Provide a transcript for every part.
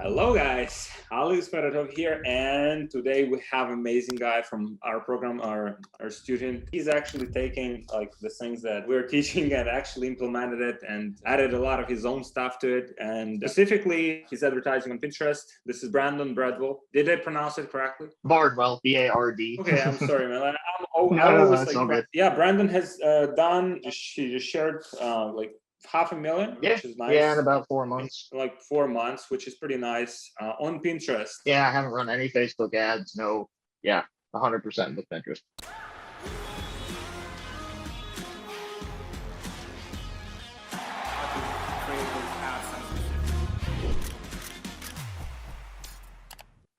Hello guys, Alex Fedotoff here, and today we have an amazing guy from our program, our student. He's actually taking like the things that we're teaching and actually implemented it and added a lot of his own stuff to it. And specifically, he's advertising on Pinterest. This is Brandon Bradwell. Did I pronounce it correctly? Bardwell, B-A-R-D. Okay, I'm sorry, man. I No, always it's all good. yeah. Brandon has she just shared like 500,000, Yeah, which is nice. yeah, in about 4 months. Like 4 months, which is pretty nice. On Pinterest. Yeah, I haven't run any Facebook ads. No, yeah, 100% with Pinterest.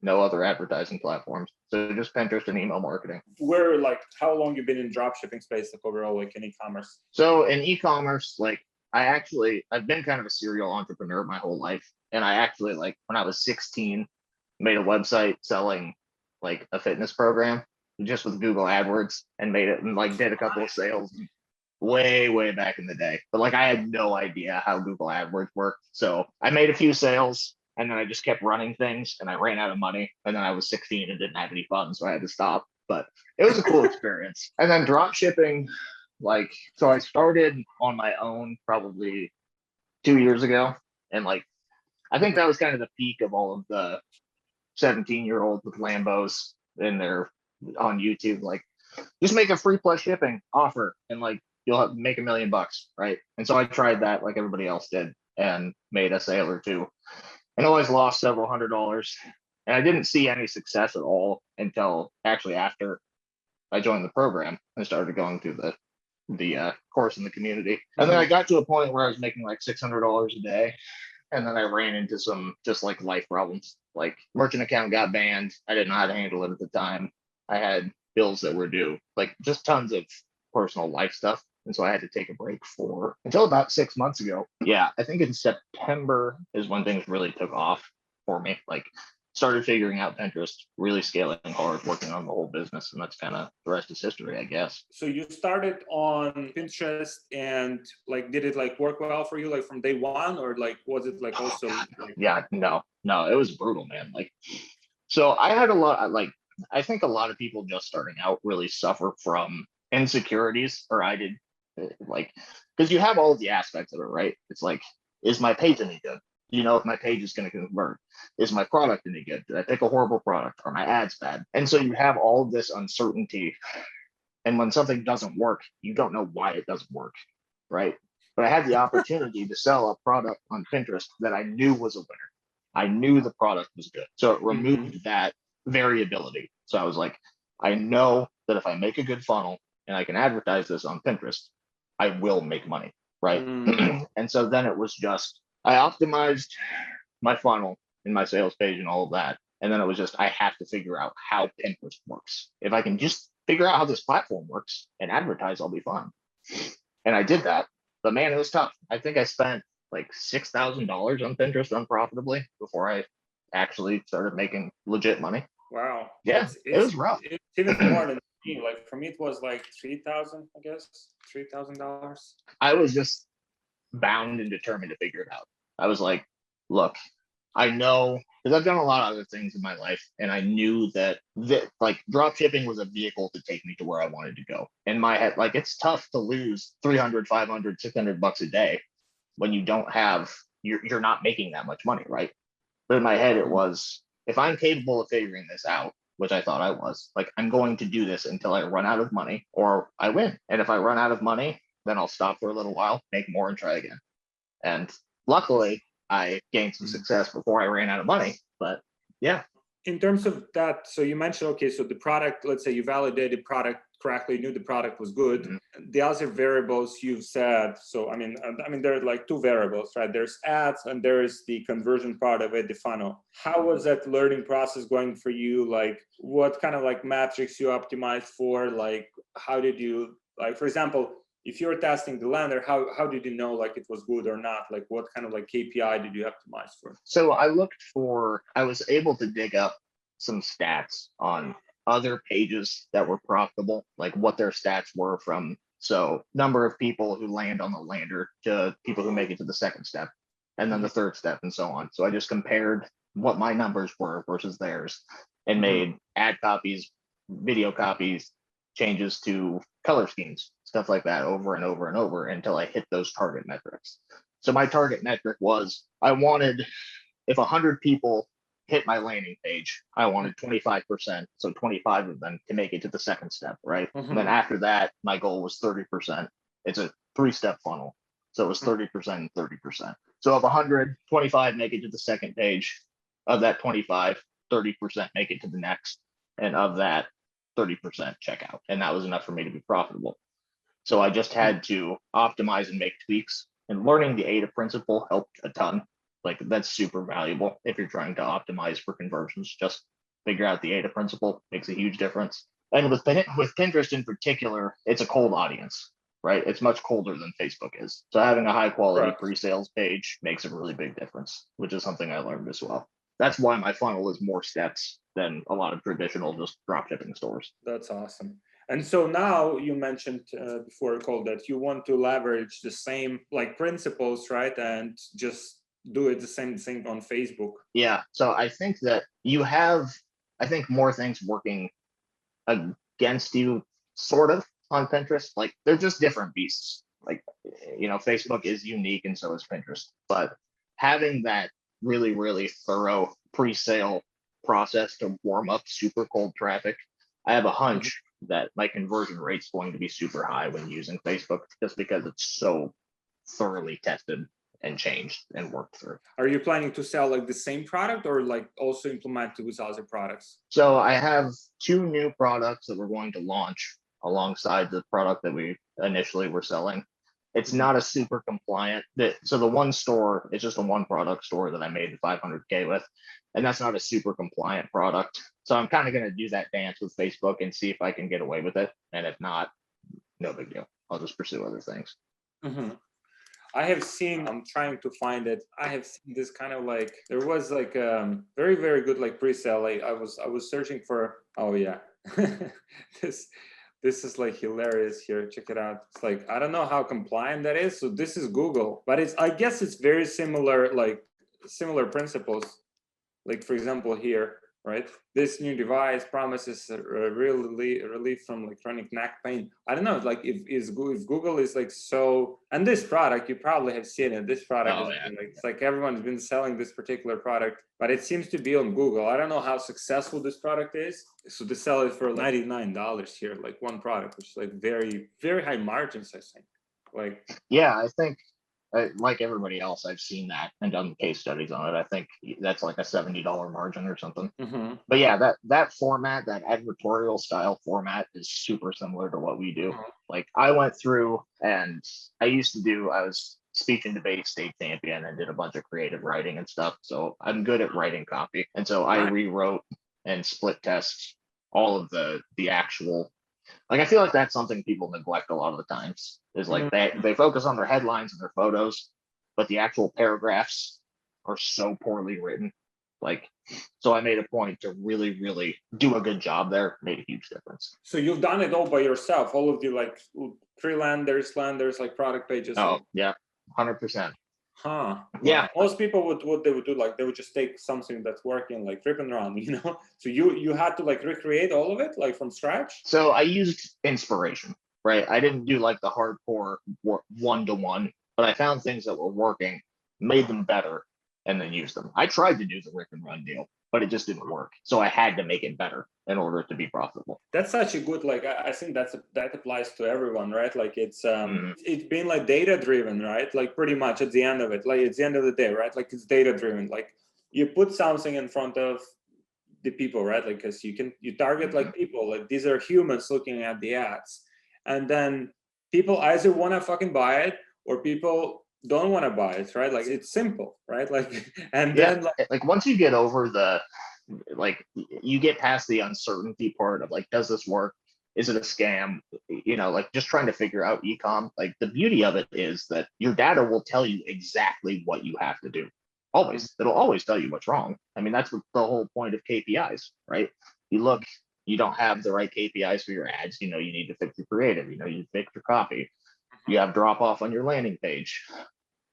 No other advertising platforms. So just Pinterest and email marketing. Where like how long you been in dropshipping space, like overall, like in e-commerce? So in e-commerce, like I've been kind of a serial entrepreneur my whole life. And I actually, like, when I was 16, made a website selling like a fitness program just with Google AdWords and made it and like did a couple of sales way back in the day. But like I had no idea how Google AdWords worked. So I made a few sales and then I just kept running things and I ran out of money. And then I was 16 and didn't have any funds, so I had to stop. But it was a cool experience. And then drop shipping, like, so I started on my own probably 2 years ago. And like I think that was kind of the peak of all of the 17-year-olds with Lambos in there on YouTube. Like, just make a free plus shipping offer and like you'll make $1 million, right? And so I tried that like everybody else did and made a sale or two and always lost several $100s. And I didn't see any success at all until actually after I joined the program and started going through the course in the community. And then I got to a point where I was making like $600 a day. And then I ran into some just like life problems. Like merchant account got banned. I didn't know how to handle it at the time. I had bills that were due, like just tons of personal life stuff. And so I had to take a break for until about 6 months ago. Yeah, I think in September is when things really took off for me. Like started figuring out Pinterest, really scaling hard, working on the whole business. And that's kind of the rest is history, I guess. So you started on Pinterest and like, did it like work well for you like from day one, or like, was it like also? Yeah, no, it was brutal, man. Like, so I had a lot, like, I think a lot of people just starting out really suffer from insecurities, or I did, like, because you have all of the aspects of it, right? It's like, is my page any good? You know, if my page is going to convert, is my product any good? Did I pick a horrible product? Are my ads bad? And so you have all of this uncertainty. And when something doesn't work, you don't know why it doesn't work, right? But I had the opportunity to sell a product on Pinterest that I knew was a winner. I knew the product was good. So it removed that variability. So I was like, I know that if I make a good funnel and I can advertise this on Pinterest, I will make money, right? And so then it was just, I optimized my funnel and my sales page and all of that. And then it was just, I have to figure out how Pinterest works. If I can just figure out how this platform works and advertise, I'll be fine. And I did that. But man, it was tough. I think I spent like $6,000 on Pinterest unprofitably before I actually started making legit money. Wow. Yeah, it was rough. It's even more than me. Like for me, it was like 3,000, I guess, $3,000. I was just bound and determined to figure it out. I was like, look, I know, because I've done a lot of other things in my life, and I knew that like drop shipping was a vehicle to take me to where I wanted to go. In my head, like it's tough to lose 300, 500, $600 a day when you don't have, you're not making that much money, right? But in my head, it was, if I'm capable of figuring this out, which I thought I was, like, I'm going to do this until I run out of money or I win. And if I run out of money, then I'll stop for a little while, make more, and try again. And luckily, I gained some success before I ran out of money. But yeah. In terms of that, so you mentioned, okay, so the product, let's say you validated product correctly, knew the product was good. The other variables you've said, so I mean, there are like two variables, right? There's ads and there is the conversion part of it, the funnel. How was that learning process going for you? Like, what kind of like metrics you optimized for? Like, how did you, like, for example, if you're testing the lander, how did you know like it was good or not? Like what kind of like KPI did you optimize for? So I was able to dig up some stats on other pages that were profitable, like what their stats were from, so number of people who land on the lander to people who make it to the second step and then the third step and so on. So I just compared what my numbers were versus theirs, and made ad copies, video copies, changes to color schemes, stuff like that over and over and over until I hit those target metrics. So my target metric was I wanted, if 100 people hit my landing page, I wanted 25%. So 25 of them to make it to the second step, right? And then after that, my goal was 30%. It's a 3-step funnel. So it was 30% and 30%. So of 100, 25 make it to the second page. Of that 25, 30% make it to the next. And of that, 30% checkout. And that was enough for me to be profitable. So I just had to optimize and make tweaks. And learning the ADA principle helped a ton. Like that's super valuable if you're trying to optimize for conversions. Just figure out the ADA principle, makes a huge difference. And with Pinterest in particular, it's a cold audience, right? It's much colder than Facebook is. So having a high quality pre-sales page makes a really big difference, which is something I learned as well. That's why my funnel is more steps than a lot of traditional just drop shipping stores. That's awesome. And so now you mentioned before, Cole, that you want to leverage the same like principles, right? And just do it the same thing on Facebook. Yeah. So I think that you have, I think, more things working against you sort of on Pinterest. Like they're just different beasts. Like, you know, Facebook is unique and so is Pinterest. But having that really, really thorough pre-sale process to warm up super cold traffic, I have a hunch that my conversion rate's going to be super high when using Facebook just because it's so thoroughly tested and changed and worked through. Are you planning to sell like the same product or like also implement it with other products? So I have 2 new products that we're going to launch alongside the product that we initially were selling. It's not a super compliant. So the one store is just a one product store that I made the 500K with, and that's not a super compliant product. So I'm kind of going to do that dance with Facebook and see if I can get away with it. And if not, no big deal. I'll just pursue other things. I have seen, I'm trying to find it. I have seen this kind of like, there was like very, very good like pre-sale. Like I was searching for, oh yeah, this is like hilarious here. Check it out. It's like, I don't know how compliant that is. So this is Google, but I guess it's very similar, like similar principles. Like for example here, right? This new device promises a relief from like chronic neck pain. I don't know, like if Google is like so, and this product, you probably have seen it. This product been like, it's like everyone's been selling this particular product, but it seems to be on Google. I don't know how successful this product is. So they sell it for $99 here, like one product, which is like very, very high margins, I think. Like, yeah, I think like everybody else, I've seen that and done case studies on it. I think that's like a $70 margin or something. But yeah, that format, that advertorial style format is super similar to what we do. Like I went through and I was speech and debate state champion and did a bunch of creative writing and stuff. So I'm good at writing copy. And so I rewrote and split test all of the actual, like, I feel like that's something people neglect a lot of the times is like they focus on their headlines and their photos, but the actual paragraphs are so poorly written. Like, so I made a point to really, really do a good job there, made a huge difference. So you've done it all by yourself, all of the like landers, like product pages. Oh, yeah, 100%. Huh. Yeah. Most people what they would do, like they would just take something that's working, like rip and run, you know? So you had to like recreate all of it, like from scratch? So I used inspiration, right? I didn't do like the hardcore one-to-one, but I found things that were working, made them better, and then used them. I tried to do the rip and run deal, but it just didn't work. So I had to make it better in order to be profitable. That's such a good, like, I think that applies to everyone, right? Like it's been like data driven, right? Like pretty much at the end of it, like it's the end of the day, right? Like it's data driven. Like you put something in front of the people, right? Like, cause you target like people, like these are humans looking at the ads. And then people either want to fucking buy it or people don't want to buy it, right? Like it's simple, right? Like, and then like once you get over like you get past the uncertainty part of like, does this work? Is it a scam? You know, like just trying to figure out e-com. Like the beauty of it is that your data will tell you exactly what you have to do. Always, it'll always tell you what's wrong. I mean, that's what the whole point of KPIs, right? You look, you don't have the right KPIs for your ads. You know, you need to fix your creative. You know, you fix your copy. You have drop off on your landing page.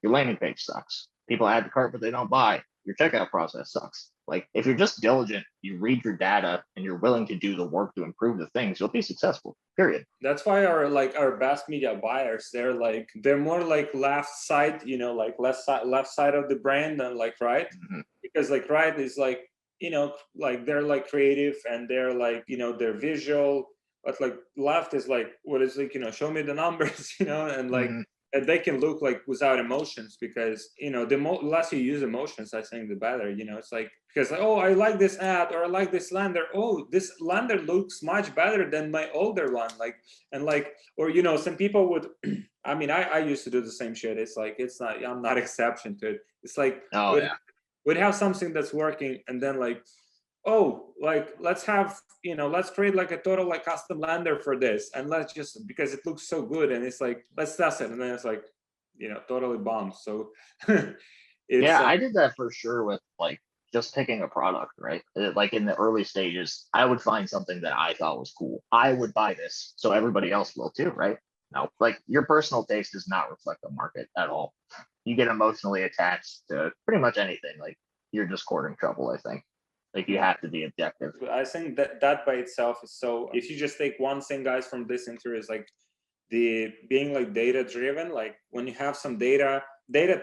Your landing page sucks. People add to cart, but they don't buy. your checkout process sucks. Like if you're just diligent, you read your data and you're willing to do the work to improve the things, you'll be successful, period. That's why our best media buyers, they're more like left side, like left side of the brain than like right. Because like right is like, like they're like creative and they're like, they're visual, but like left is like what is like, show me the numbers, and like and they can look like without emotions, because the less you use emotions, I think the better. It's like, because oh, I like this ad, or I like this lander, oh, this lander looks much better than my older one, like, and like, or some people would I mean, I used to do the same shit. It's like, it's not, I'm not exception to it. It's like, we'd have something that's working, and then like, oh, like let's create like a total like custom lander for this, and let's just, because it looks so good, and it's like, let's test it, and then it's like, totally bombs. So I did that for sure with like just picking a product, right? Like in the early stages, I would find something that I thought was cool. I would buy this, so everybody else will too, right? No, like your personal taste does not reflect the market at all. You get emotionally attached to pretty much anything. Like you're just courting trouble, I think. Like you have to be objective. I think that by itself is so. If you just take one thing, guys, from this interview, is like the being like data driven. Like when you have some data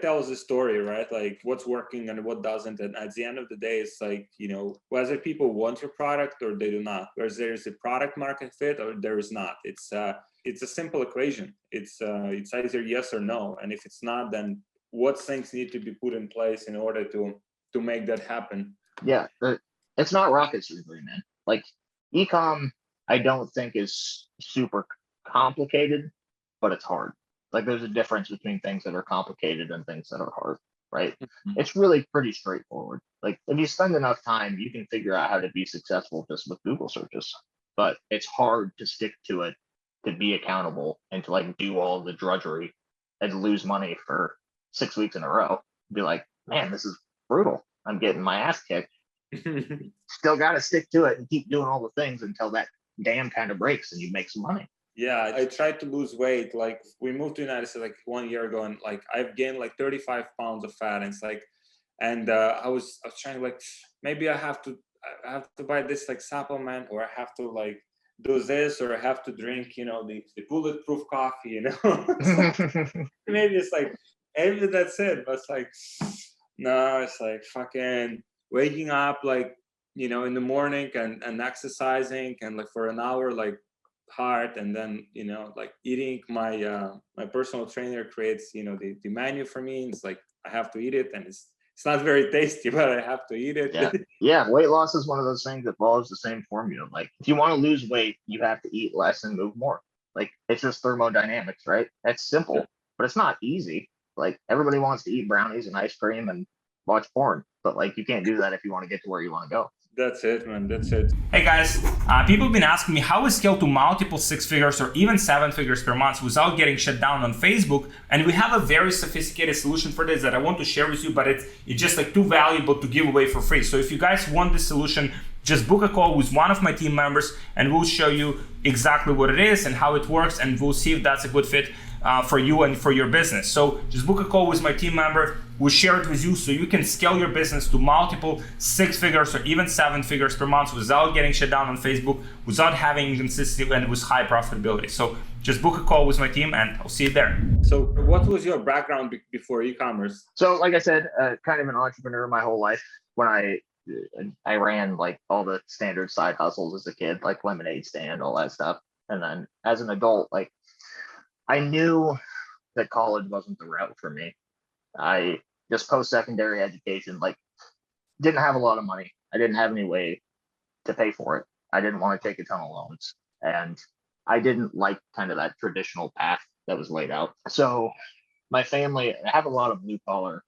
tells the story, right? Like what's working and what doesn't. And at the end of the day, it's like, whether people want your product or they do not, whether there's a product market fit or there is not. It's a simple equation. It's either yes or no. And if it's not, then what things need to be put in place in order to make that happen? Yeah, it's not rocket surgery, man. Like ecom, I don't think is super complicated, but it's hard. Like there's a difference between things that are complicated and things that are hard, right? It's really pretty straightforward. Like if you spend enough time, you can figure out how to be successful just with Google searches. But it's hard to stick to it, to be accountable, and to like do all the drudgery and lose money for 6 weeks in a row. Be like, man, this is brutal. I'm getting my ass kicked. Still got to stick to it and keep doing all the things until that dam kind of breaks and you make some money. Yeah, I tried to lose weight. Like we moved to the United States like 1 year ago, and like I've gained like 35 pounds of fat. And it's like, and I was trying like, maybe I have to buy this like supplement, or I have to like do this, or I have to drink, the bulletproof coffee, maybe it's like, maybe that's it. But it's like, no, it's like fucking waking up like, in the morning and exercising and like for an hour, like hard, and then like eating. My personal trainer creates the menu for me. It's like I have to eat it, and it's not very tasty, but I have to eat it. Yeah, weight loss is one of those things that follows the same formula. Like if you want to lose weight, you have to eat less and move more. Like it's just thermodynamics, right? That's simple, but it's not easy. Like everybody wants to eat brownies and ice cream and watch porn, but like you can't do that if you want to get to where you want to go. That's it, man. That's it. Hey guys, people have been asking me how we scale to multiple 6 figures or even 7 figures per month without getting shut down on Facebook. And we have a very sophisticated solution for this that I want to share with you, but it's just like too valuable to give away for free. So if you guys want this solution, just book a call with one of my team members and we'll show you exactly what it is and how it works, and we'll see if that's a good fit for you and for your business. So just book a call with my team member. We'll share it with you so you can scale your business to multiple 6 figures or even 7 figures per month without getting shut down on Facebook, without having inconsistency, and with high profitability. So just book a call with my team and I'll see you there. So what was your background before e-commerce? So like I said, kind of an entrepreneur my whole life. When I ran like all the standard side hustles as a kid, like lemonade stand, all that stuff. And then as an adult, like I knew that college wasn't the route for me. I just post-secondary education, like didn't have a lot of money. I didn't have any way to pay for it. I didn't want to take a ton of loans, and I didn't like kind of that traditional path that was laid out. So my family, I have a lot of blue collar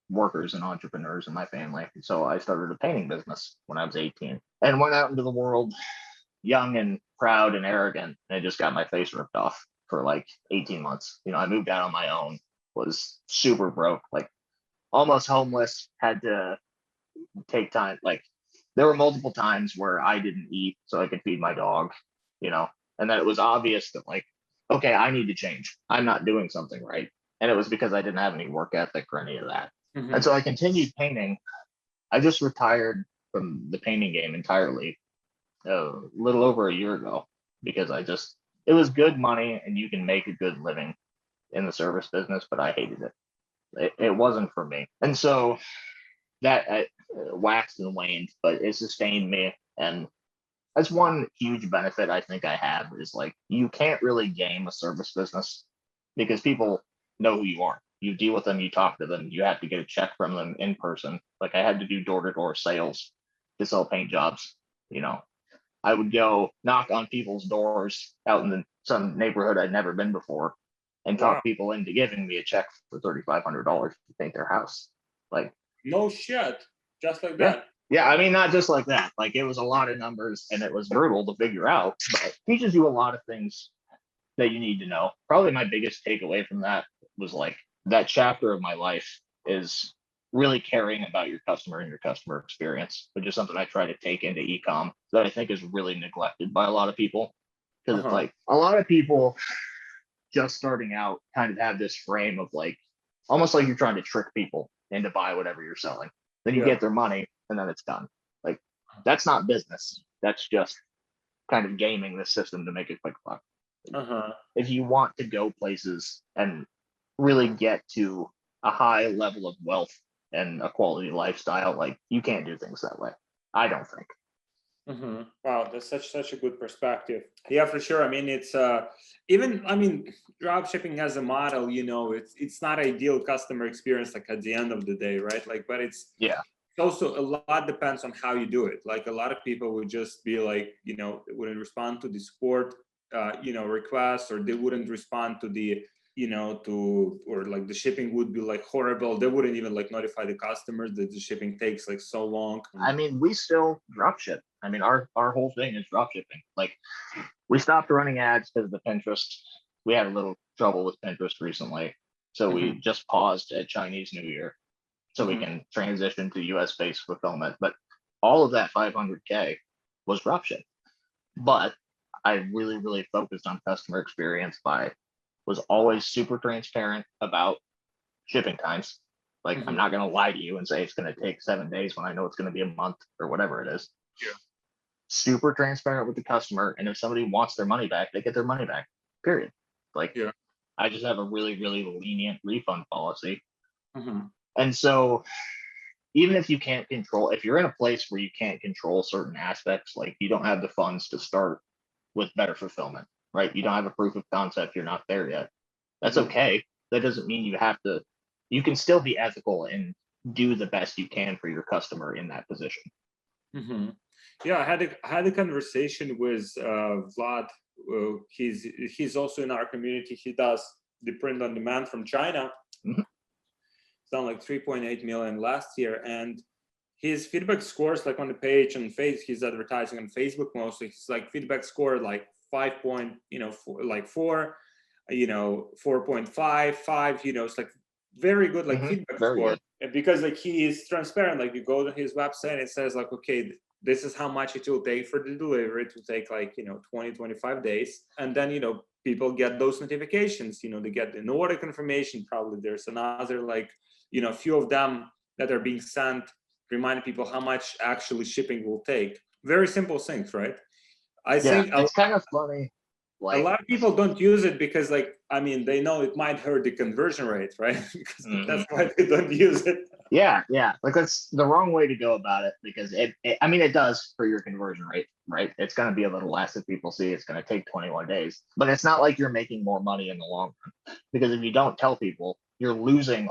workers and entrepreneurs in my family. So I started a painting business when I was 18 and went out into the world young and proud and arrogant, and I just got my face ripped off for like 18 months. I moved out on my own, was super broke, like almost homeless, had to take time. Like there were multiple times where I didn't eat so I could feed my dog, and then it was obvious that like, okay, I need to change. I'm not doing something right. And it was because I didn't have any work ethic or any of that. And so I continued painting I just retired from the painting game entirely a little over a year ago because it was good money and you can make a good living in the service business, but I hated it. It wasn't for me. And so that waxed and waned, but it sustained me. And that's one huge benefit I think I have is like, you can't really game a service business because people know who you are. You deal with them, you talk to them, you have to get a check from them in person. Like I had to do door-to-door sales to sell paint jobs. I would go knock on people's doors out in some neighborhood I'd never been before and talk people into giving me a check for $3,500 to paint their house. Like, no shit, just like that. Yeah, I mean, not just like that. Like it was a lot of numbers and it was brutal to figure out, but it teaches you a lot of things that you need to know. Probably my biggest takeaway from that was like that chapter of my life is really caring about your customer and your customer experience, which is something I try to take into e-com that I think is really neglected by a lot of people. Because it's like a lot of people just starting out kind of have this frame of like, almost like you're trying to trick people into buy whatever you're selling. Then you get their money and then it's done. Like that's not business. That's just kind of gaming the system to make a quick buck. If you want to go places and really get to a high level of wealth and a quality lifestyle, like you can't do things that way. I don't think. Wow, that's such a good perspective. Yeah, for sure. I mean, it's drop shipping as a model, it's not ideal customer experience like at the end of the day, right? Like, but it's also a lot depends on how you do it. Like a lot of people would just be like, they wouldn't respond to the support requests, or they wouldn't respond to the or like the shipping would be like horrible. They wouldn't even like notify the customers that the shipping takes like so long. I mean, we still drop ship. I mean, our whole thing is drop shipping. Like we stopped running ads because of the Pinterest. We had a little trouble with Pinterest recently. So we just paused at Chinese New Year so we can transition to US based fulfillment. But all of that 500K was drop ship. But I really, really focused on customer experience was always super transparent about shipping times. Like I'm not going to lie to you and say it's going to take 7 days when I know it's going to be a month or whatever it is. Super transparent with the customer. And if somebody wants their money back, they get their money back, period. Like I just have a really, really lenient refund policy. And so even if if you're in a place where you can't control certain aspects, like you don't have the funds to start with better fulfillment, right? You don't have a proof of concept, you're not there yet. That's okay. That doesn't mean you can still be ethical and do the best you can for your customer in that position. Yeah, I had a conversation with Vlad. He's also in our community. He does the print on demand from China. It's done like 3.8 million last year, and his feedback scores like on the page on Facebook. He's advertising on Facebook mostly. He's like feedback score like 4.5, 4.5, 5. It's like very good like feedback score. Good. And because like he is transparent, like you go to his website and it says like, okay, this is how much it will take for the delivery. It will take like 20, 25 days, and then people get those notifications. They get an order confirmation. Probably there's another like few of them that are being sent, reminding people how much actually shipping will take. Very simple things, right? I think it's kind of funny. Like, a lot of people don't use it because they know it might hurt the conversion rate, right? Because that's why they don't use it. Yeah. Like that's the wrong way to go about it, because it does for your conversion rate, right? It's going to be a little less if people see it's going to take 21 days, but it's not like you're making more money in the long run, because if you don't tell people, you're losing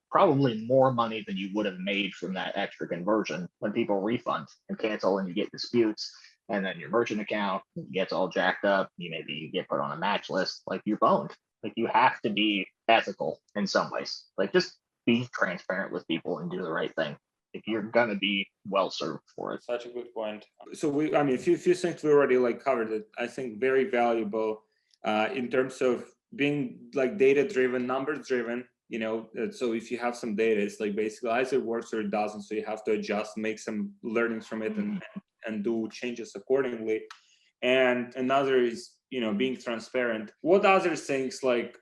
probably more money than you would have made from that extra conversion when people refund and cancel and you get disputes. And then your merchant account gets all jacked up. You get put on a match list. Like you're boned. Like you have to be ethical in some ways. Like just be transparent with people and do the right thing. If you're gonna be well served for it. Such a good point. So a few things we already like covered it. I think very valuable in terms of being like data driven, numbers driven. So if you have some data, it's like basically either it works or it doesn't. So you have to adjust, make some learnings from it, and do changes accordingly. And another is being transparent. What other things, like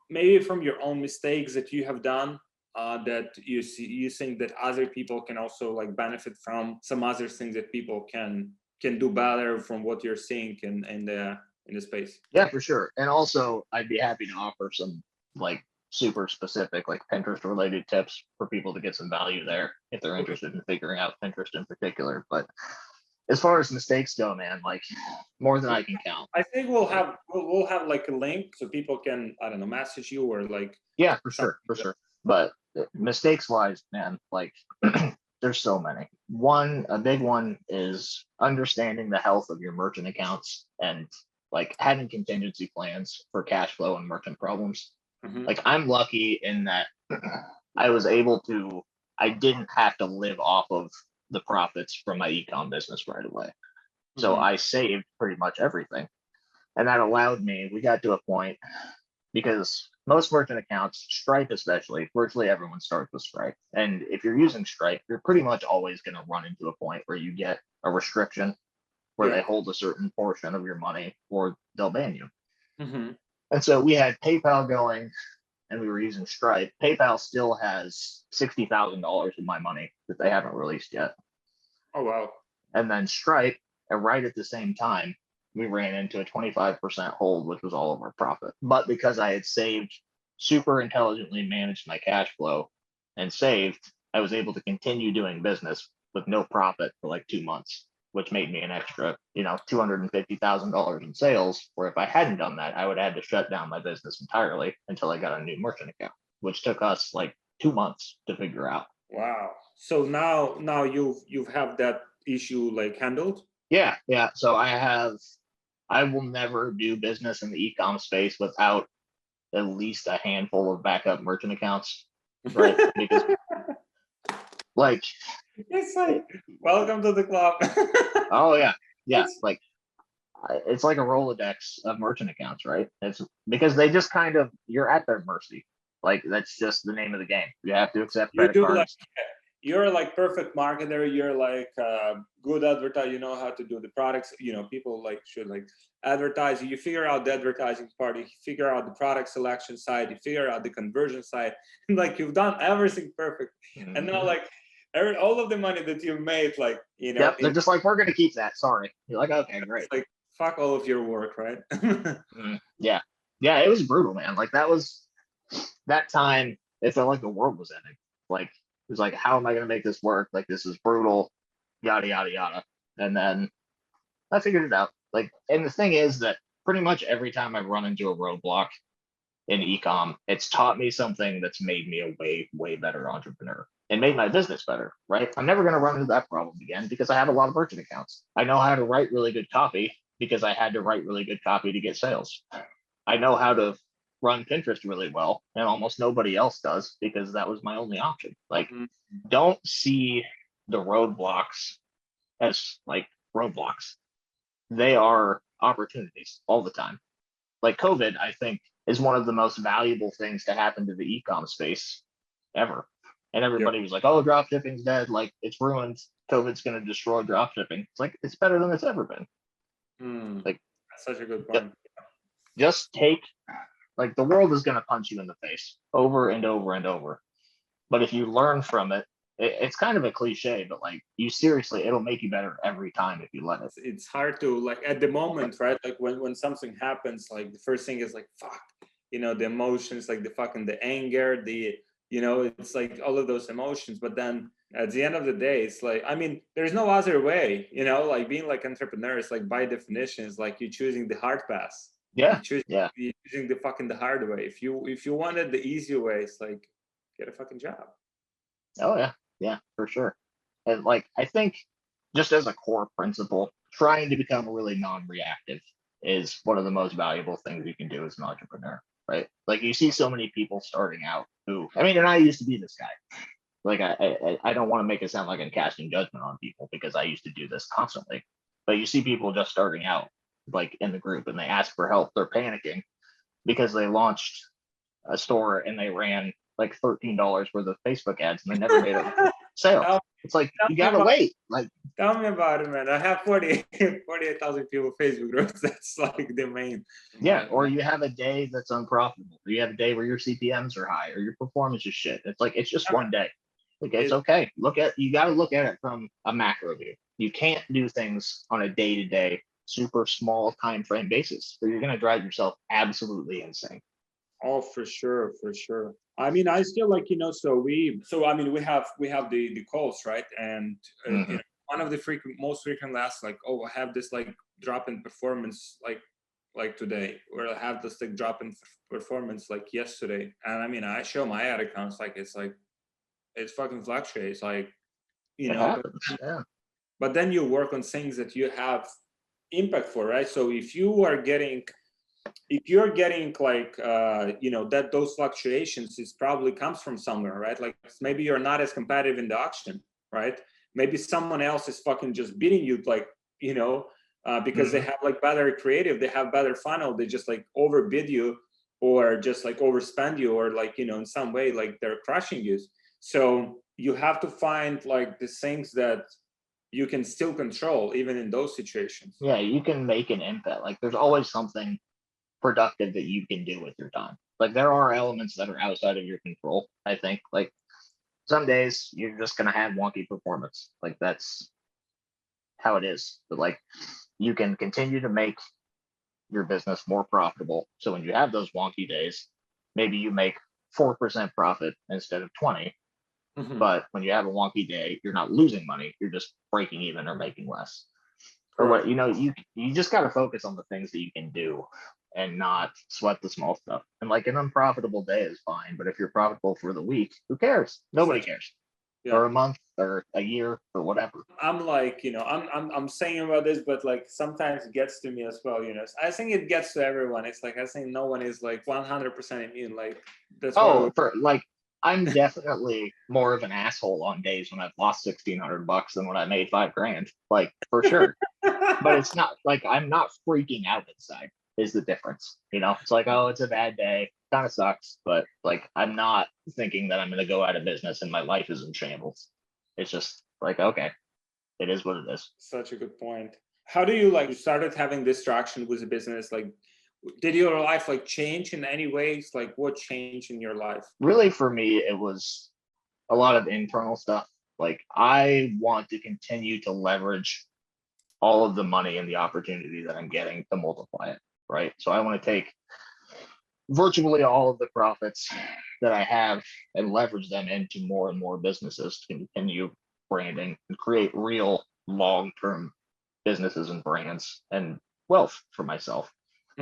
maybe from your own mistakes that you have done, that you see, you think that other people can also like benefit from some other things that people can do better from what you're seeing in the space? Yeah, for sure. And also, I'd be happy to offer some like super specific, like Pinterest related tips for people to get some value there if they're interested in figuring out Pinterest in particular. But as far as mistakes go, man, like more than I can count. I think we'll have like a link so people can, I don't know, message you or like. Yeah, for sure, for sure. But mistakes wise, man, like there's so many. A big one is understanding the health of your merchant accounts and like having contingency plans for cash flow and merchant problems. Like I'm lucky in that I didn't have to live off of the profits from my ecom business right away. So I saved pretty much everything. And that allowed me, we got to a point because most merchant accounts, Stripe especially, virtually everyone starts with Stripe. And if you're using Stripe, you're pretty much always going to run into a point where you get a restriction where they hold a certain portion of your money or they'll ban you. And so we had PayPal going and we were using Stripe. PayPal still has $60,000 of my money that they haven't released yet. Oh, wow. And then Stripe, right at the same time, we ran into a 25% hold, which was all of our profit. But because I had saved, super intelligently managed my cash flow and saved, I was able to continue doing business with no profit for like 2 months, which made me an extra, $250,000 in sales. Where if I hadn't done that, I would have had to shut down my business entirely until I got a new merchant account, which took us like 2 months to figure out. Wow. So now you've have that issue like handled? Yeah. So I will never do business in the e-com space without at least a handful of backup merchant accounts, right? Because like it's like welcome to the club. Oh yeah. Like it's like a Rolodex of merchant accounts, right? It's because they just kind of, you're at their mercy. Like that's just the name of the game. You have to accept credit cards. Like, you're like perfect marketer. You're like good advertiser. You know how to do the products. People like should like advertise. You figure out the advertising part. You figure out the product selection side. You figure out the conversion side. Like you've done everything perfect. And now like all of the money that you've made, like Yep, they're just like, we're gonna keep that. Sorry. You're like, okay, great. Like fuck all of your work, right? Yeah, it was brutal, man. Like that time, it felt like the world was ending. Like it was like, how am I gonna make this work? Like this is brutal, yada yada yada. And then I figured it out. Like, and the thing is that pretty much every time I've run into a roadblock in ecom, it's taught me something that's made me a way better entrepreneur and made my business better, right? I'm never going to run into that problem again because I have a lot of merchant accounts. I know how to write really good copy because I had to write really good copy to get sales. I know how to run Pinterest really well, and almost nobody else does because that was my only option. Like, don't see the roadblocks as like roadblocks. They are opportunities all the time. Like COVID, I think, is one of the most valuable things to happen to the e-com space ever. And everybody was like, oh, drop shipping's dead. Like it's ruined. COVID's going to destroy drop shipping. It's like, it's better than it's ever been. Like that's such a good point. Just take, like the world is going to punch you in the face over and over and over. But if you learn from it, it's kind of a cliche, but like you seriously, it'll make you better every time if you let it. It's hard to like at the moment, right? Like when something happens, like the first thing is like, fuck, the emotions, like the anger, it's like all of those emotions. But then at the end of the day, it's like, I mean, there's no other way, like being like entrepreneurs, like by definition, is like you're choosing the hard path. Yeah. You're choosing the hard way. If you wanted the easy way, it's like get a fucking job. Oh yeah, for sure. And like I think just as a core principle, trying to become really non-reactive is one of the most valuable things you can do as an entrepreneur, right? Like you see so many people starting out who, I mean, and I used to be this guy. Like I don't want to make it sound like I'm casting judgment on people because I used to do this constantly. But you see people just starting out like in the group and they ask for help. They're panicking because they launched a store and they ran like $13 worth of Facebook ads and they never made a sale. It's like, you gotta wait. Like Tell me about it, man. I have 48,000 people Facebook groups. That's like the main. Yeah, or you have a day that's unprofitable. Or you have a day where your CPMs are high or your performance is shit. It's like it's just one day. Like it's okay. You got to look at it from a macro view. You can't do things on a day-to-day, super small time frame basis, or you're gonna drive yourself absolutely insane. Oh, for sure, for sure. I mean, I still like, I mean, we have the calls, right? And one of the most frequent asks, like, oh, I have this like drop in performance, like today, or I have this like drop in performance like yesterday. And I mean, I show my ad accounts, like it's fucking fluctuates, like, It happens, yeah. But then you work on things that you have impact for, right? So if you're getting like that those fluctuations, it probably comes from somewhere, right? Like maybe you're not as competitive in the auction, right? Maybe someone else is fucking just beating you, like, because they have like better creative, they have better funnel, they just like overbid you or just like overspend you, or like, in some way like they're crushing you. So you have to find like the things that you can still control even in those situations. Yeah, you can make an impact. Like there's always something productive that you can do with your time. Like there are elements that are outside of your control. I think like some days you're just gonna have wonky performance. Like that's how it is. But like you can continue to make your business more profitable. So when you have those wonky days, maybe you make 4% profit instead of 20. But when you have a wonky day, you're not losing money. You're just breaking even or making less. Or what, you just got to focus on the things that you can do and not sweat the small stuff. And like an unprofitable day is fine, but if you're profitable for the week, who cares? Nobody cares. Yeah. Or a month or a year or whatever. I'm like, I'm saying about this, but like sometimes it gets to me as well. I think it gets to everyone. It's like I think no one is like 100% immune. Like that's I'm definitely more of an asshole on days when I've lost $1,600 than when I made $5,000, like for sure. But it's not like I'm not freaking out inside is the difference. It's like, oh, it's a bad day. Kind of sucks, but like I'm not thinking that I'm going to go out of business and my life is in shambles. It's just like, okay, it is what it is. Such a good point. How do you started having this traction with the business? Like, did your life like change in any ways? Like what changed in your life? Really, for me, it was a lot of internal stuff. Like I want to continue to leverage all of the money and the opportunity that I'm getting to multiply it, right? So I want to take virtually all of the profits that I have and leverage them into more and more businesses to continue branding and create real long-term businesses and brands and wealth for myself.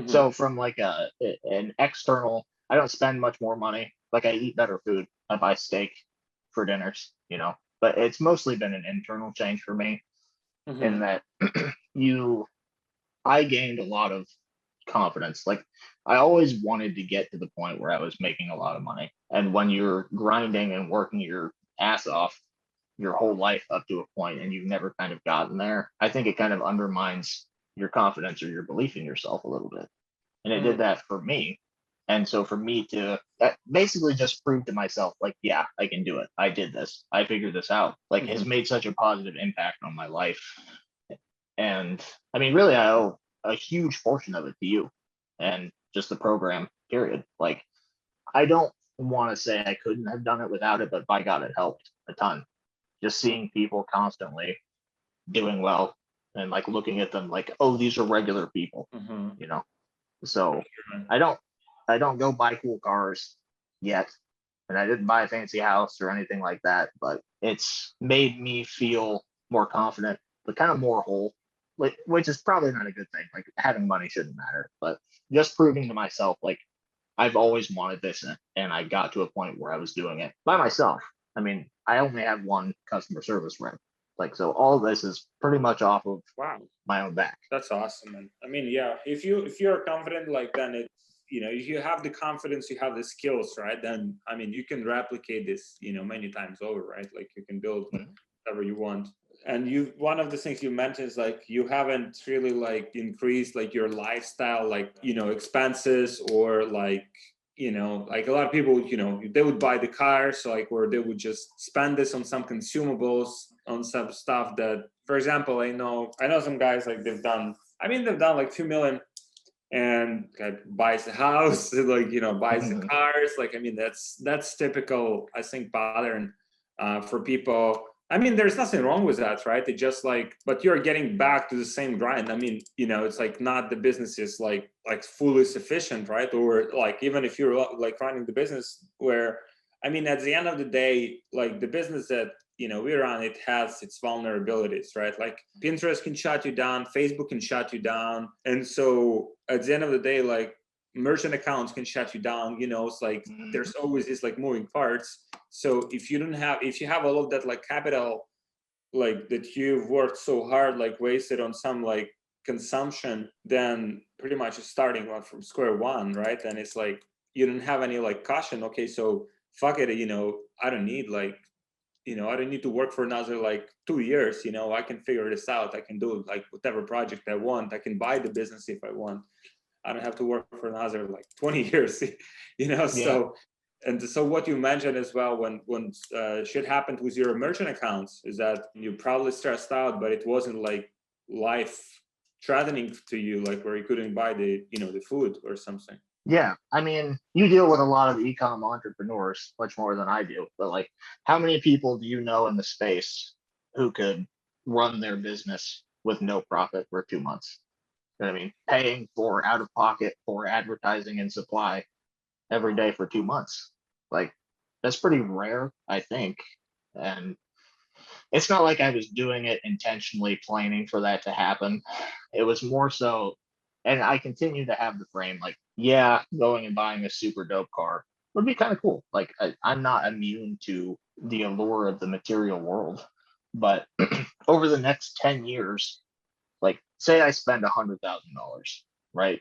So from like an external, I don't spend much more money. Like I eat better food. I buy steak for dinners, but it's mostly been an internal change for me in that I gained a lot of confidence. Like I always wanted to get to the point where I was making a lot of money. And when you're grinding and working your ass off your whole life up to a point and you've never kind of gotten there, I think it kind of undermines your confidence or your belief in yourself a little bit. And it did that for me. And so for me to basically just prove to myself, like, yeah, I can do it. I did this. I figured this out. Like has made such a positive impact on my life. And I mean, really, I owe a huge portion of it to you and just the program, period. Like, I don't want to say I couldn't have done it without it, but by God, it helped a ton. Just seeing people constantly doing well and like looking at them like, oh, these are regular people, So I don't go buy cool cars yet. And I didn't buy a fancy house or anything like that, but it's made me feel more confident, but kind of more whole, which is probably not a good thing. Like having money shouldn't matter, but just proving to myself, like I've always wanted this and I got to a point where I was doing it by myself. I mean, I only have one customer service rep. Like, so all of this is pretty much off of my own back. That's awesome, man. I mean, yeah, if you're confident, like then it's, if you have the confidence, you have the skills, right? Then, I mean, you can replicate this, many times over, right? Like you can build whatever you want. And one of the things you mentioned is like, you haven't really like increased like your lifestyle, like, expenses or like, like a lot of people, they would buy the car, so like, or they would just spend this on some consumables. on some stuff that, for example, I know some guys like they've done like 2 million and like buys a house, like, buys the cars. Like, that's typical, I think, pattern for people. There's nothing wrong with that, right? It just like, but you're getting back to the same grind. It's like not the business is like fully sufficient, right? Or like, even if you're like running the business where, at the end of the day, like the business that, we run, it has its vulnerabilities, right? Like Pinterest can shut you down, Facebook can shut you down. And so at the end of the day, like merchant accounts can shut you down, it's like, there's always these like moving parts. So if you have all of that like capital, like that you've worked so hard, like wasted on some like consumption, then pretty much you're starting from square one, right? And it's like, you don't have any like caution. Okay, so fuck it, I don't need like, I don't need to work for another like 2 years, I can figure this out. I can do like whatever project I want. I can buy the business if I want. I don't have to work for another like 20 years, So, and so what you mentioned as well, when shit happened with your merchant accounts, is that you probably stressed out, but it wasn't like life threatening to you, like where you couldn't buy the, the food or something. Yeah, you deal with a lot of e-com entrepreneurs, much more than I do. But like, how many people do you know in the space who could run their business with no profit for 2 months? You know what I mean? Paying for out of pocket for advertising and supply every day for 2 months. Like, that's pretty rare, I think. And it's not like I was doing it intentionally planning for that to happen. It was more so, and I continue to have the frame like, yeah, going and buying a super dope car would be kind of cool. Like, I'm not immune to the allure of the material world, but over the next 10 years, like say I spend $100,000, right?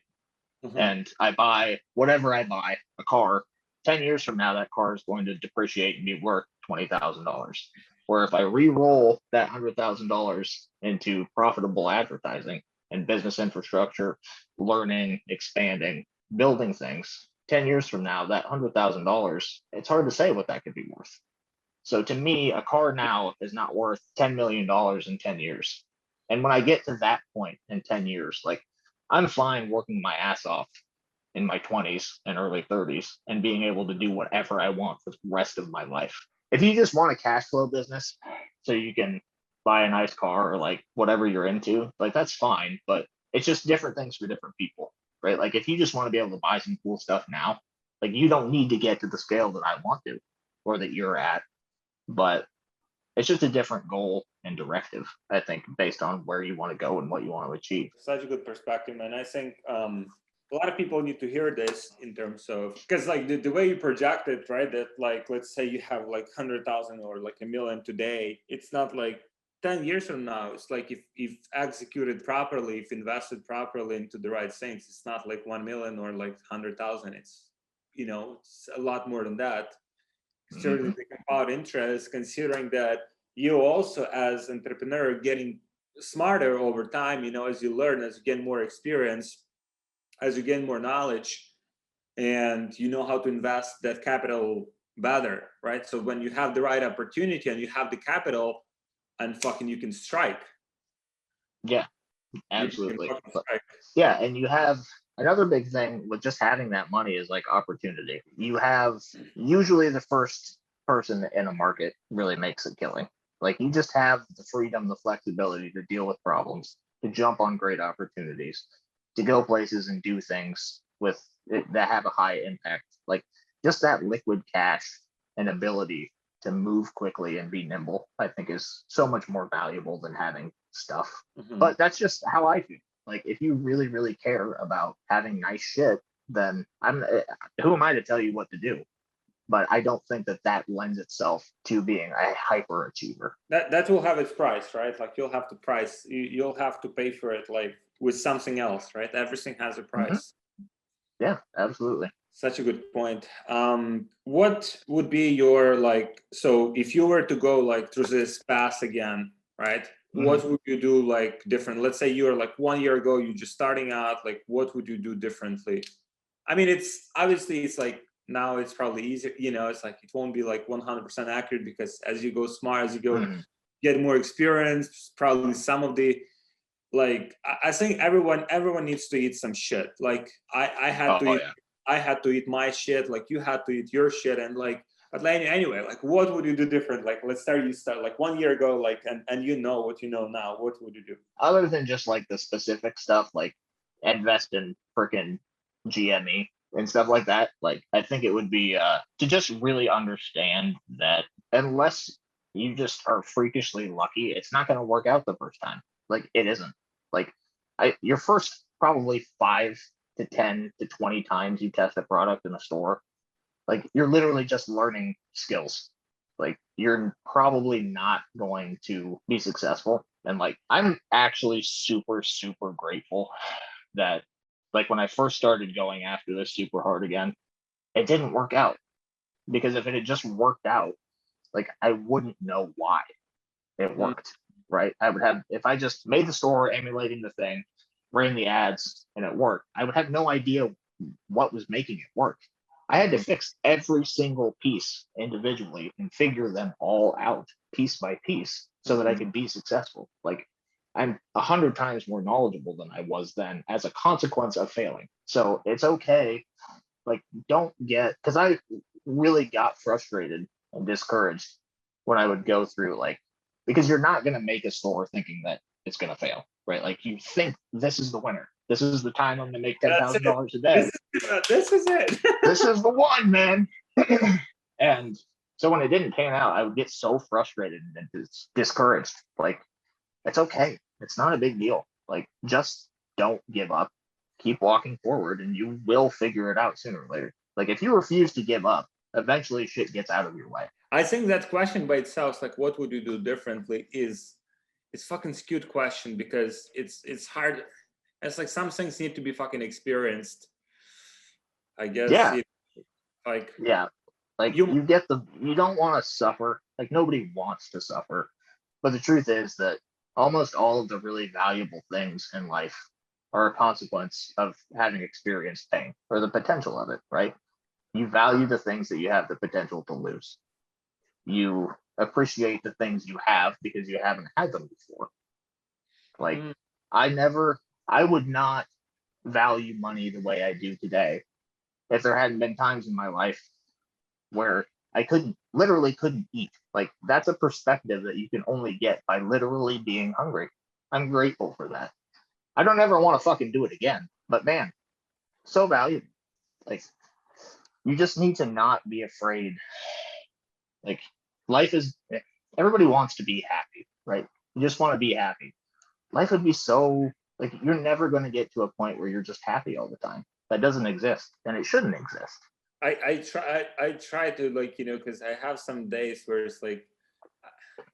And I buy whatever I buy, a car, 10 years from now, that car is going to depreciate and be worth $20,000. Where if I re-roll that $100,000 into profitable advertising and business infrastructure, learning, expanding, building things, 10 years from now, that $100,000, it's hard to say what that could be worth. So to me, a car now is not worth $10 million in 10 years. And when I get to that point in 10 years, like I'm fine working my ass off in my 20s and early 30s and being able to do whatever I want for the rest of my life. If you just want a cash flow business so you can buy a nice car or like whatever you're into, like that's fine, but it's just different things for different people, right? Like if you just want to be able to buy some cool stuff now, like you don't need to get to the scale that I want to or that you're at, but it's just a different goal and directive, I think, based on where you want to go and what you want to achieve. Such a good perspective, man. I think a lot of people need to hear this in terms of, because like the way you project it, right? That like, let's say you have like 100,000 or like $1 million today. It's not like 10 years from now. It's like if executed properly, if invested properly into the right things, it's not like 1 million or like 100,000. It's, it's a lot more than that. Certainly the compound interest, considering that you also as entrepreneur getting smarter over time, as you learn, as you gain more experience, as you gain more knowledge, and you know how to invest that capital better, right? So when you have the right opportunity and you have the capital, and fucking you can strike. Yeah, absolutely. Yeah, and you have another big thing with just having that money is like opportunity. You have usually the first person in a market really makes a killing. Like you just have the freedom, the flexibility to deal with problems, to jump on great opportunities, to go places and do things with that have a high impact. Like just that liquid cash and ability to move quickly and be nimble, I think is so much more valuable than having stuff. But that's just how I feel. Like if you really, really care about having nice shit, then who am I to tell you what to do? But I don't think that lends itself to being a hyper achiever. That will have its price, right? Like you'll have to pay for it like with something else, right? Everything has a price. Yeah, absolutely. Such a good point. What would be your like, so if you were to go like through this path again, right? What would you do like different? Let's say you're like 1 year ago, you're just starting out, like what would you do differently? It's obviously it's like now it's probably easier, it's like it won't be like 100% accurate because as you go smart, as you go get more experience. Probably some of the, like, I think everyone needs to eat some shit. Like I had to eat, I had to eat my shit. Like you had to eat your shit. And like, but anyway, like what would you do different? Like you start like 1 year ago, like, and you know what you know now, what would you do? Other than just like the specific stuff, like invest in freaking GME and stuff like that. Like I think it would be to just really understand that unless you just are freakishly lucky, it's not going to work out the first time. Like it isn't. Like your first probably 5 to 10 to 20 times you test a product in a store, like you're literally just learning skills. Like you're probably not going to be successful. And like I'm actually super, super grateful that like when I first started going after this super hard again, it didn't work out. Because if it had just worked out, like I wouldn't know why it worked. Right. I would have, if I just made the store emulating the thing, ran the ads and it worked, I would have no idea what was making it work. I had to fix every single piece individually and figure them all out piece by piece so that I could be successful. Like I'm 100 times more knowledgeable than I was then as a consequence of failing. So it's okay. Like don't get, because I really got frustrated and discouraged when I would go through like, because you're not going to make a store thinking that it's going to fail, right? Like you think this is the winner. This is the time I'm going to make $10,000 a day. This is it. This is the one, man. And so when it didn't pan out, I would get so frustrated and discouraged. Like, it's okay. It's not a big deal. Like, just don't give up. Keep walking forward and you will figure it out sooner or later. Like, if you refuse to give up, eventually shit gets out of your way. I think that question by itself, like, what would you do differently, it's fucking skewed question because it's hard. It's like some things need to be fucking experienced, I guess. Yeah. Like you don't want to suffer. Like nobody wants to suffer. But the truth is that almost all of the really valuable things in life are a consequence of having experienced pain or the potential of it, right? You value the things that you have the potential to lose. You appreciate the things you have because you haven't had them before. Like I would not value money the way I do today if there hadn't been times in my life where I literally couldn't eat. Like that's a perspective that you can only get by literally being hungry. I'm grateful for that. I don't ever want to fucking do it again, but man, so valuable. Like you just need to not be afraid. Like everybody wants to be happy, right? You just want to be happy. Life would be so, like, you're never going to get to a point where you're just happy all the time. That doesn't exist, and it shouldn't exist. I try to, like, because I have some days where it's like,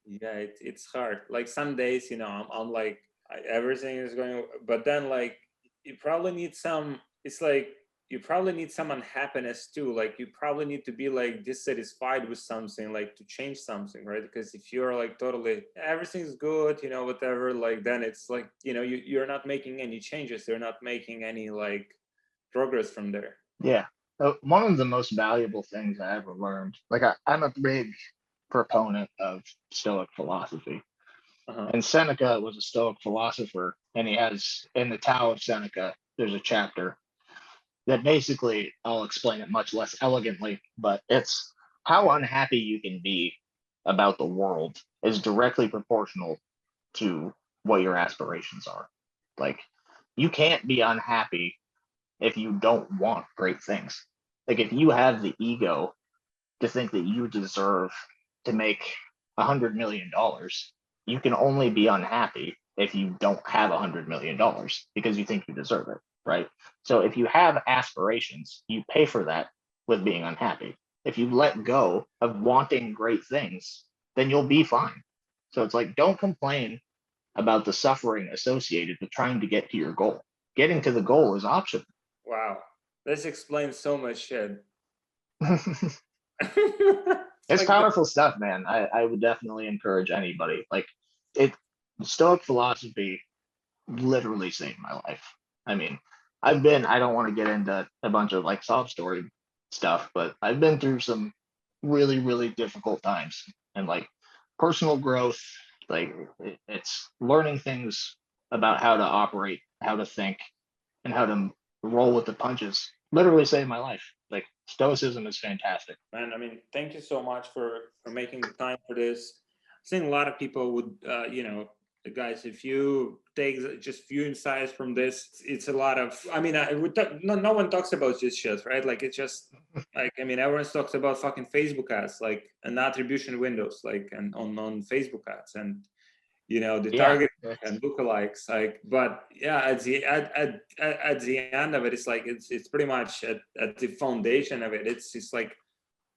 yeah, it's hard. Like some days, I'm like, everything is going, but then like, you probably need some, it's like, you probably need some unhappiness too. Like you probably need to be like dissatisfied with something, like to change something, right? Because if you're like totally everything's good, whatever, like then it's like, you're not making any changes. You're not making any like progress from there. Yeah. One of the most valuable things I ever learned, like I'm a big proponent of Stoic philosophy. And Seneca was a Stoic philosopher, and he has in the Tao of Seneca, there's a chapter that basically, I'll explain it much less elegantly, but it's how unhappy you can be about the world is directly proportional to what your aspirations are. Like, you can't be unhappy if you don't want great things. Like, if you have the ego to think that you deserve to make $100 million, you can only be unhappy if you don't have $100 million because you think you deserve it. Right. So if you have aspirations, you pay for that with being unhappy. If you let go of wanting great things, then you'll be fine. So it's like, don't complain about the suffering associated with trying to get to your goal. Getting to the goal is optional. Wow. This explains so much shit. It's like powerful stuff, man. I would definitely encourage anybody. Like Stoic philosophy literally saved my life. I mean, I don't want to get into a bunch of like sob story stuff, but I've been through some really, really difficult times, and like personal growth Like it's learning things about how to operate, how to think, and how to roll with the punches. Literally saved my life. Like stoicism is fantastic. Man, I mean, thank you so much for making the time for this. I think a lot of people would, guys, if you take just few insights from this, it's a lot of, I mean, no one talks about this shit, right? Like, it's just like, I mean, everyone talks about fucking Facebook ads, like, and attribution windows, like, and on Facebook ads, and the target and lookalikes, like, but yeah, at the end of it, it's like it's pretty much at the foundation of it. It's like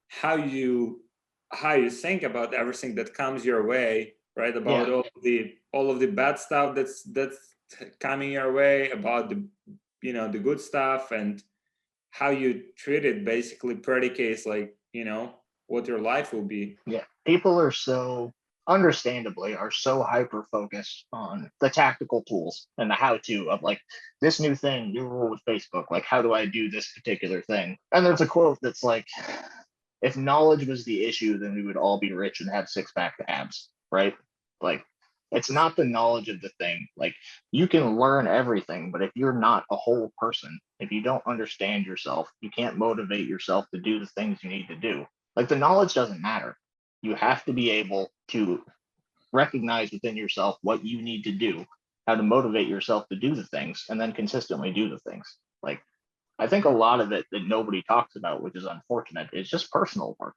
how you think about everything that comes your way, right? About all of the bad stuff that's coming your way, about the good stuff, and how you treat it basically predicates like what your life will be. Yeah, people are so understandably are so hyper focused on the tactical tools and the how-to of like this new thing, new rule with Facebook, like how do I do this particular thing? And there's a quote that's like, if knowledge was the issue, then we would all be rich and have six-pack abs, right? Like it's not the knowledge of the thing. Like you can learn everything, but if you're not a whole person, if you don't understand yourself, you can't motivate yourself to do the things you need to do. Like the knowledge doesn't matter. You have to be able to recognize within yourself what you need to do, how to motivate yourself to do the things, and then consistently do the things. Like, I think a lot of it that nobody talks about, which is unfortunate, is just personal work.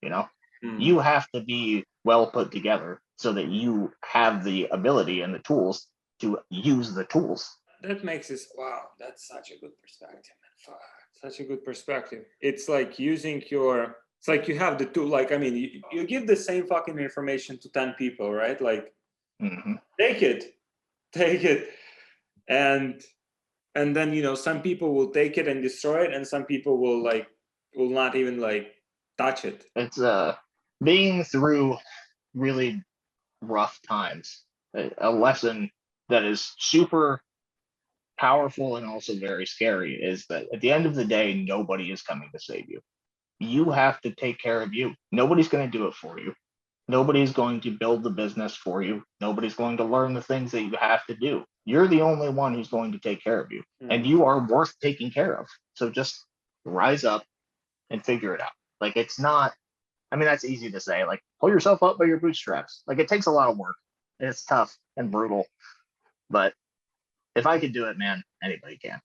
You have to be well put together so that you have the ability and the tools to use the tools. That makes this, wow, that's such a good perspective. Such a good perspective. It's like it's like you have the tool, like, I mean, you give the same fucking information to 10 people, right? Like, take it. And then, some people will take it and destroy it, and some people will not even like touch it. It's being through really rough times, a lesson that is super powerful and also very scary is that at the end of the day, nobody is coming to save you. You have to take care of you. Nobody's going to do it for you. Nobody's going to build the business for you. Nobody's going to learn the things that you have to do. You're the only one who's going to take care of you, and you are worth taking care of. So just rise up and figure it out. Like it's not, I mean, that's easy to say, like pull yourself up by your bootstraps. Like it takes a lot of work and it's tough and brutal, but if I could do it, man, anybody can.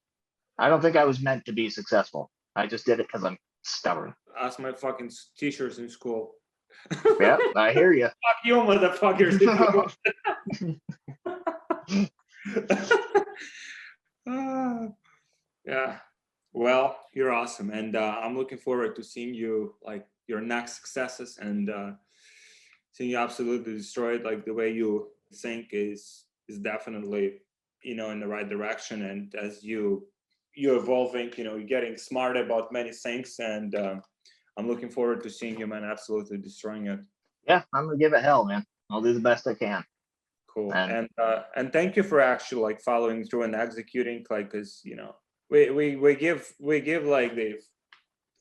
I don't think I was meant to be successful. I just did it because I'm stubborn. Ask my fucking teachers in school. Yeah, I hear you. Fuck you, motherfuckers. Yeah. Well, you're awesome, and I'm looking forward to seeing you like your next successes and seeing you absolutely destroy it. Like the way you think is definitely in the right direction, and as you're evolving, you're getting smart about many things, and I'm looking forward to seeing you, man, absolutely destroying it. Yeah, I'm gonna give it hell, man. I'll do the best I can. Cool. And thank you for actually like following through and executing, like, because we give like the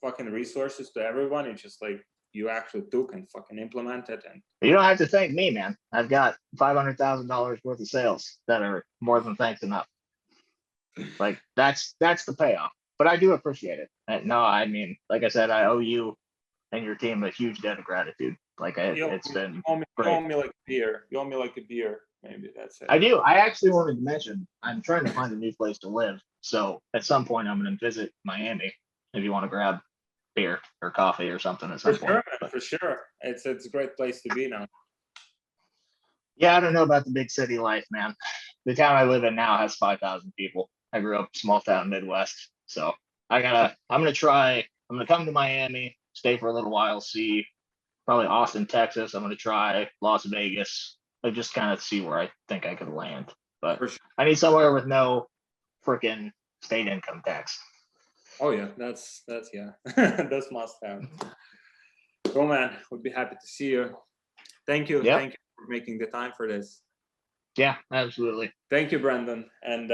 fucking resources to everyone. It's just like you actually took and fucking implemented. And you don't have to thank me, man. I've got $500,000 worth of sales that are more than thanks enough. Like that's the payoff. But I do appreciate it. No, I mean, like I said, I owe you and your team a huge debt of gratitude. Like it's been great. You owe me like a beer. You owe me like a beer. Maybe that's it. I do. I actually wanted to mention I'm trying to find a new place to live. So at some point I'm going to visit Miami. If you want to grab beer or coffee or something at some point. Sure, man, for sure. It's a great place to be now. Yeah, I don't know about the big city life, man. The town I live in now has 5,000 people. I grew up small town Midwest. So I'm gonna come to Miami, stay for a little while, see probably Austin, Texas. I'm gonna try Las Vegas. I just kind of see where I think I could land. But sure. I need somewhere with no freaking state income tax. Oh yeah, that's yeah. That's must have. Cool, man. Would be happy to see you. Thank you. Yep. Thank you for making the time for this. Yeah, absolutely. Thank you, Brandon. And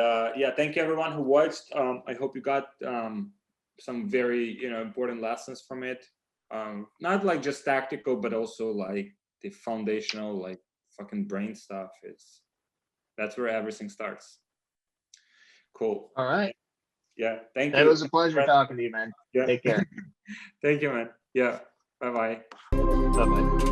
thank you everyone who watched. I hope you got some very important lessons from it. Not like just tactical, but also like the foundational like fucking brain stuff. That's where everything starts. Cool. All right. Yeah. Thank It you. was a pleasure Brett. talking to you, man. Yeah. Take care. Thank you, man. Yeah. Bye-bye. Bye-bye.